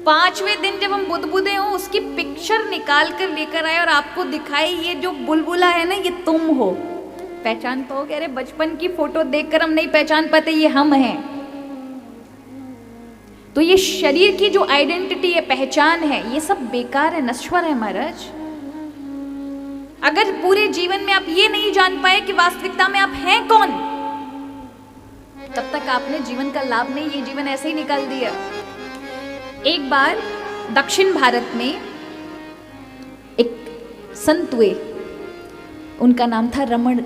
5वें दिन जब हम बुदबुदे हो उसकी पिक्चर निकाल कर लेकर आए और आपको दिखाए ये जो बुलबुला है ना ये तुम हो, पहचान पाओगे? अरे बचपन की फोटो देखकर हम नहीं पहचान पाते ये हम हैं। तो ये शरीर की जो आइडेंटिटी है, पहचान है, ये सब बेकार है, नश्वर है महाराज। अगर पूरे जीवन में आप ये नहीं जान पाए कि वास्तविकता में आप हैं कौन, तब तक आपने जीवन का लाभ नहीं, ये जीवन ऐसे ही निकाल दिया। एक बार दक्षिण भारत में एक संत हुए, उनका नाम था रमण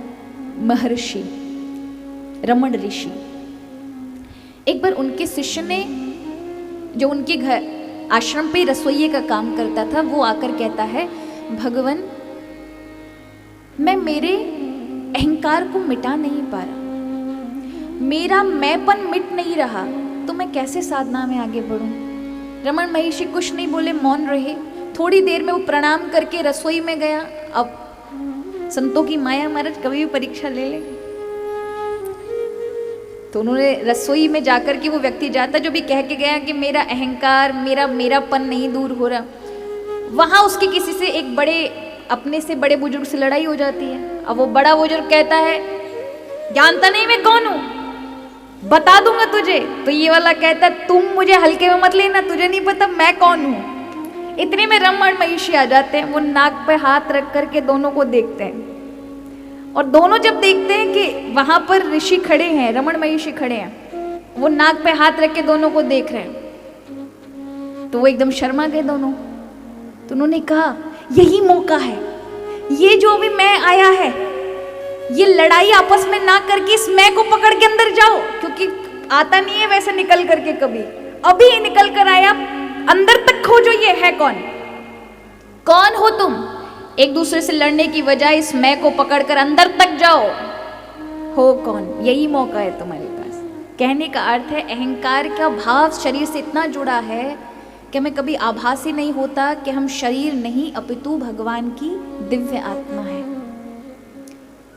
महर्षि, रमण ऋषि। एक बार उनके शिष्य ने, जो उनके घर आश्रम पे रसोइये का काम करता था, वो आकर कहता है, भगवान मैं मेरे अहंकार को मिटा नहीं पा रहा, मेरा मैंपन मिट नहीं रहा, तो मैं कैसे साधना में आगे बढ़ूं? रमण महर्षि कुछ नहीं बोले, मौन रहे। थोड़ी देर में वो प्रणाम करके रसोई में गया। अब संतों की माया महाराज कभी भी परीक्षा ले ले। तो उन्होंने रसोई में जाकर के वो व्यक्ति जाता जो भी कह के गया कि मेरा अहंकार, मेरापन नहीं दूर हो रहा, वहां उसकी किसी से एक बड़े, अपने से बड़े बुजुर्ग से लड़ाई हो जाती है। अब वो बड़ा बुजुर्ग कहता है, जानता नहीं मैं कौन हूं, बता दूंगा तुझे। तो ये वाला कहता है, तुम मुझे हल्के में मत लेना, तुझे नहीं पता मैं कौन हूं। इतने में रमण महर्षि आ जाते हैं। वो नाक पे हाथ रख करके दोनों को देखते हैं, और दोनों जब देखते हैं कि वहां पर ऋषि खड़े हैं, रमण महर्षि खड़े हैं, वो नाक पे हाथ रख के दोनों को देख रहे हैं, तो वो एकदम शर्मा गए दोनों। तो उन्होंने कहा, यही मौका है, ये जो अभी मैं आया है, ये लड़ाई आपस में ना करके इस मैं को पकड़ के अंदर जाओ, क्योंकि आता नहीं है वैसे निकल करके कभी, अभी निकल कर आया, अंदर तक खोजो ये है कौन, कौन हो तुम। एक दूसरे से लड़ने की बजाय इस मैं को पकड़कर अंदर तक जाओ, हो कौन, यही मौका है तुम्हारे पास। कहने का अर्थ है अहंकार का भाव शरीर से इतना जुड़ा है कि हमें कभी आभास ही नहीं होता कि हम शरीर नहीं अपितु भगवान की दिव्य आत्मा है।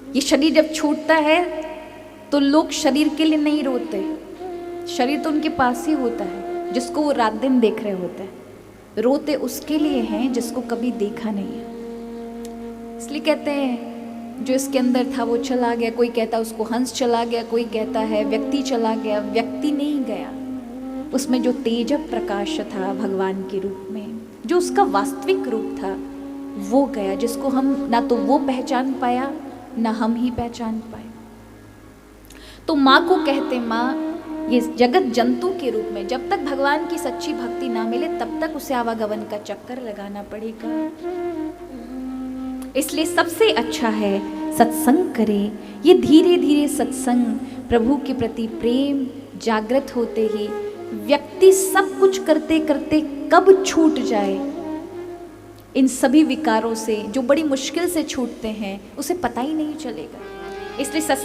ये शरीर जब छूटता है तो लोग शरीर के लिए नहीं रोते, शरीर तो उनके पास ही होता है जिसको वो रात दिन देख रहे होते हैं। रोते उसके लिए हैं जिसको कभी देखा नहीं है। इसलिए कहते हैं जो इसके अंदर था वो चला गया, कोई कहता उसको हंस चला गया, कोई कहता है व्यक्ति चला गया। व्यक्ति नहीं गया, उसमें जो तेज प्रकाश था भगवान के रूप में, जो उसका वास्तविक रूप था वो गया, जिसको हम ना तो वो पहचान पाया ना हम ही पहचान पाए। तो माँ को कहते, माँ ये जगत जंतु के रूप में जब तक भगवान की सच्ची भक्ति ना मिले तब तक उसे आवागमन का चक्कर लगाना पड़ेगा। इसलिए सबसे अच्छा है सत्संग करे। ये धीरे धीरे सत्संग, प्रभु के प्रति प्रेम जागृत होते ही व्यक्ति सब कुछ करते करते कब छूट जाए इन सभी विकारों से, जो बड़ी मुश्किल से छूटते हैं, उसे पता ही नहीं चलेगा। इसलिए